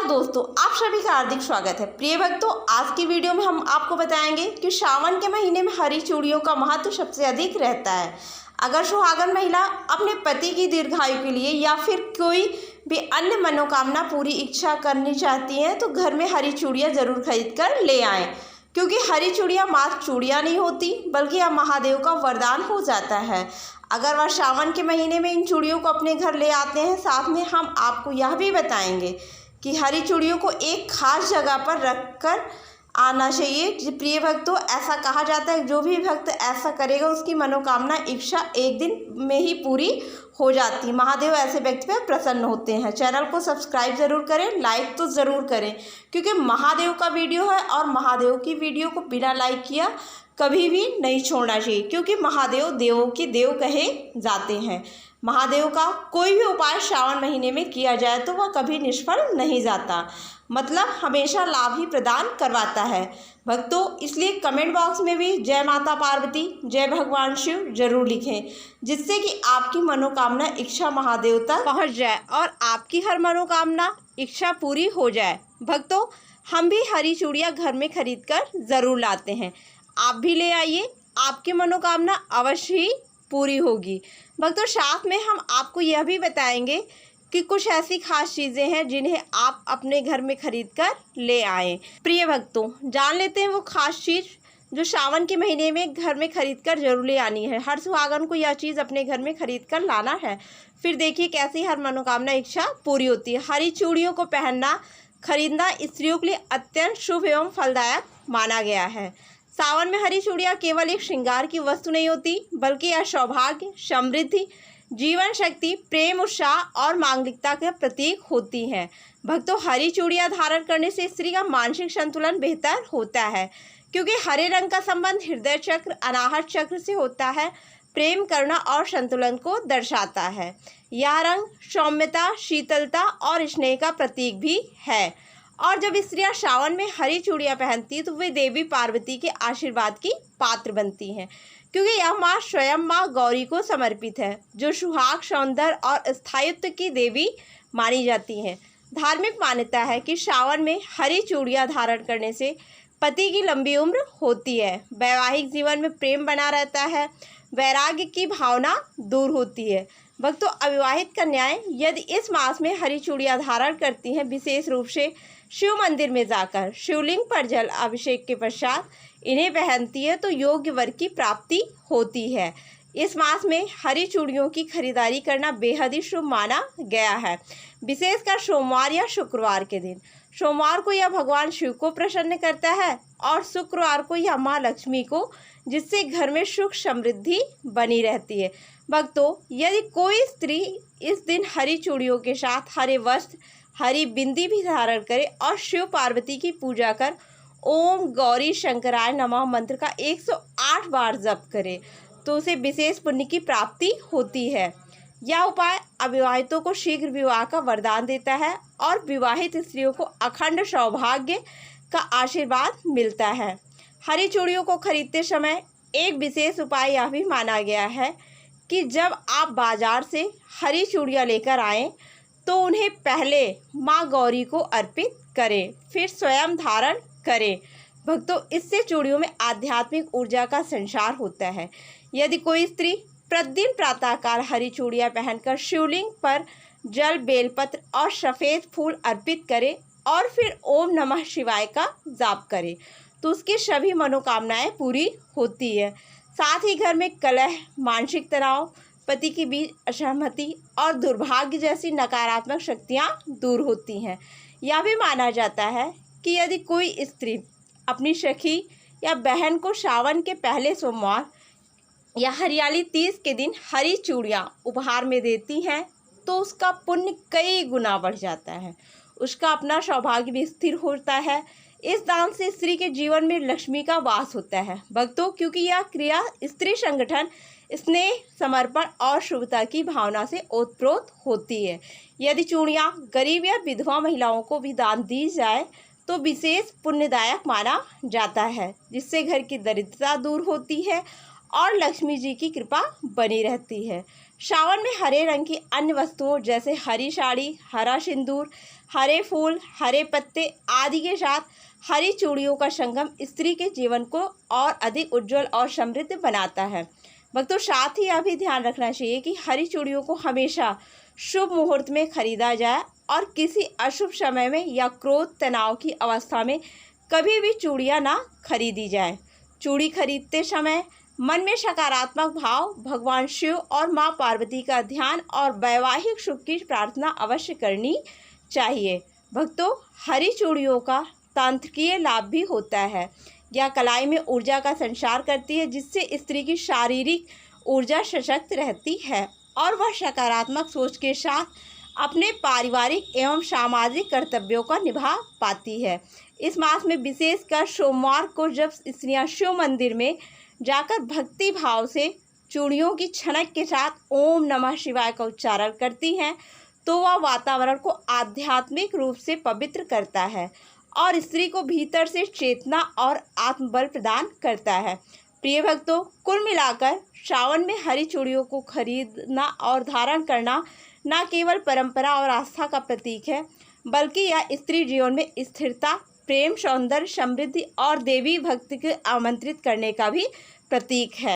नमस्कार दोस्तों, आप सभी का हार्दिक स्वागत है। प्रिय भक्तों, आज की वीडियो में हम आपको बताएंगे कि सावन के महीने में हरी चूड़ियों का महत्व सबसे अधिक रहता है। अगर सुहागन महिला अपने पति की दीर्घायु के लिए या फिर कोई भी अन्य मनोकामना पूरी इच्छा करनी चाहती हैं तो घर में हरी चूड़ियाँ जरूर खरीद कर ले आएँ, क्योंकि हरी चूड़ियाँ मात्र चूड़ियाँ नहीं होती बल्कि यह महादेव का वरदान हो जाता है। अगर वह सावन के महीने में इन चूड़ियों को अपने घर ले आते हैं, साथ में हम आपको यह भी बताएंगे कि हरी चूड़ियों को एक खास जगह पर रखकर आना चाहिए। प्रिय भक्तों, ऐसा कहा जाता है जो भी भक्त ऐसा करेगा उसकी मनोकामना इच्छा एक दिन में ही पूरी हो जाती है। महादेव ऐसे व्यक्ति पर प्रसन्न होते हैं। चैनल को सब्सक्राइब जरूर करें, लाइक तो ज़रूर करें, क्योंकि महादेव का वीडियो है और महादेव की वीडियो को बिना लाइक किया कभी भी नहीं छोड़ना चाहिए, क्योंकि महादेव देवों के देव कहे जाते हैं। महादेव का कोई भी उपाय श्रावण महीने में किया जाए तो वह कभी निष्फल नहीं जाता, मतलब हमेशा लाभ ही प्रदान करवाता है भक्तों। इसलिए कमेंट बॉक्स में भी जय माता पार्वती, जय भगवान शिव जरूर लिखें, जिससे कि आपकी मनोकामना इच्छा महादेव तक पहुँच जाए और आपकी हर मनोकामना इच्छा पूरी हो जाए। भक्तों, हम भी हरी चूड़ियाँ घर में खरीद कर ज़रूर लाते हैं, आप भी ले आइए, आपकी मनोकामना अवश्य ही पूरी होगी। भक्तों, साथ में हम आपको यह भी बताएंगे कि कुछ ऐसी खास चीज़ें हैं जिन्हें आप अपने घर में खरीद कर ले आएँ। प्रिय भक्तों, जान लेते हैं वो खास चीज़ जो सावन के महीने में घर में खरीद कर जरूर ले आनी है। हर सुहागन को यह चीज़ अपने घर में खरीद कर लाना है, फिर देखिए कैसी हर मनोकामना इच्छा पूरी होती है। हरी चूड़ियों को पहनना खरीदना स्त्रियों के लिए अत्यंत शुभ एवं फलदायक माना गया है। सावन में हरी चूड़ियाँ केवल एक श्रृंगार की वस्तु नहीं होती, बल्कि यह सौभाग्य, समृद्धि, जीवन शक्ति, प्रेम, उत्साह और मांगलिकता के प्रतीक होती हैं। भक्तों, हरी चूड़ियाँ धारण करने से स्त्री का मानसिक संतुलन बेहतर होता है, क्योंकि हरे रंग का संबंध हृदय चक्र, अनाहत चक्र से होता है। प्रेम, करुणा और संतुलन को दर्शाता है। यह रंग सौम्यता, शीतलता और स्नेह का प्रतीक भी है। और जब स्त्रियां सावन में हरी चूड़ियां पहनती तो वे देवी पार्वती के आशीर्वाद की पात्र बनती हैं, क्योंकि यह माँ स्वयं माँ गौरी को समर्पित है, जो सुहाग, सौंदर्य और स्थायित्व की देवी मानी जाती हैं। धार्मिक मान्यता है कि सावन में हरी चूड़ियां धारण करने से पति की लंबी उम्र होती है, वैवाहिक जीवन में प्रेम बना रहता है, वैराग्य की भावना दूर होती है। भक्तों, अविवाहित कन्याएं यदि इस मास में हरी चूड़ियां धारण करती हैं, विशेष रूप से शिव मंदिर में जाकर शिवलिंग पर जल अभिषेक के पश्चात इन्हें पहनती है तो योग्य वर की प्राप्ति होती है। इस मास में हरी चूड़ियों की खरीदारी करना बेहद ही शुभ माना गया है, विशेषकर सोमवार या शुक्रवार के दिन। सोमवार को यह भगवान शिव को प्रसन्न करता है और शुक्रवार को यह माँ लक्ष्मी को, जिससे घर में सुख समृद्धि बनी रहती है। भक्तों, यदि कोई स्त्री इस दिन हरी चूड़ियों के साथ हरे वस्त्र, हरी बिंदी भी धारण करे और शिव पार्वती की पूजा कर ओम गौरी शंकराय नमः मंत्र का 108 बार जप करे तो उसे विशेष पुण्य की प्राप्ति होती है। यह उपाय अविवाहितों को शीघ्र विवाह का वरदान देता है और विवाहित स्त्रियों को अखंड सौभाग्य का आशीर्वाद मिलता है। हरी चूड़ियों को खरीदते समय एक विशेष उपाय यह भी माना गया है कि जब आप बाजार से हरी चूड़ियाँ लेकर आएँ तो उन्हें पहले माँ गौरी को अर्पित करें, फिर स्वयं धारण करें। भक्तों, इससे चूड़ियों में आध्यात्मिक ऊर्जा का संचार होता है। यदि कोई स्त्री प्रतिदिन प्रातःकाल हरी चूड़ियाँ पहनकर शिवलिंग पर जल, बेलपत्र और सफ़ेद फूल अर्पित करे और फिर ओम नमः शिवाय का जाप करे तो उसकी सभी मनोकामनाएं पूरी होती है। साथ ही घर में कलह, मानसिक तनाव, पति के बीच असहमति और दुर्भाग्य जैसी नकारात्मक शक्तियाँ दूर होती हैं। यह भी माना जाता है कि यदि कोई स्त्री अपनी सखी या बहन को सावन के पहले सोमवार या हरियाली तीज के दिन हरी चूड़ियाँ उपहार में देती हैं तो उसका पुण्य कई गुना बढ़ जाता है, उसका अपना सौभाग्य भी स्थिर होता है। इस दान से स्त्री के जीवन में लक्ष्मी का वास होता है। भक्तों, क्योंकि यह क्रिया स्त्री संगठन, स्नेह, समर्पण और शुभता की भावना से ओतप्रोत होती है। यदि चूड़ियाँ गरीब या विधवा महिलाओं को भी दान दी जाए तो विशेष पुण्यदायक माना जाता है, जिससे घर की दरिद्रता दूर होती है और लक्ष्मी जी की कृपा बनी रहती है। सावन में हरे रंग की अन्य वस्तुओं जैसे हरी साड़ी, हरा सिंदूर, हरे फूल, हरे पत्ते आदि के साथ हरी चूड़ियों का संगम स्त्री के जीवन को और अधिक उज्जवल और समृद्ध बनाता है। भक्तों, साथ ही यह भी ध्यान रखना चाहिए कि हरी चूड़ियों को हमेशा शुभ मुहूर्त में खरीदा जाए और किसी अशुभ समय में या क्रोध तनाव की अवस्था में कभी भी चूड़ियाँ ना खरीदी जाए। चूड़ी खरीदते समय मन में सकारात्मक भाव, भगवान शिव और माँ पार्वती का ध्यान और वैवाहिक सुख की प्रार्थना अवश्य करनी चाहिए। भक्तों, हरी चूड़ियों का तांत्रिकीय लाभ भी होता है। यह कलाई में ऊर्जा का संचार करती है, जिससे स्त्री की शारीरिक ऊर्जा सशक्त रहती है और वह सकारात्मक सोच के साथ अपने पारिवारिक एवं सामाजिक कर्तव्यों का निभा पाती है। इस मास में विशेषकर सोमवार को जब स्त्रियां शिव मंदिर में जाकर भक्ति भाव से चूड़ियों की छनक के साथ ओम नमः शिवाय का उच्चारण करती हैं, तो वह वातावरण को आध्यात्मिक रूप से पवित्र करता है और स्त्री को भीतर से चेतना और आत्मबल प्रदान करता है। प्रिय भक्तों, कुल मिलाकर श्रावण में हरी चूड़ियों को खरीदना और धारण करना न केवल परंपरा और आस्था का प्रतीक है, बल्कि यह स्त्री जीवन में स्थिरता, प्रेम, सौंदर्य, समृद्धि और देवी भक्ति को आमंत्रित करने का भी प्रतीक है।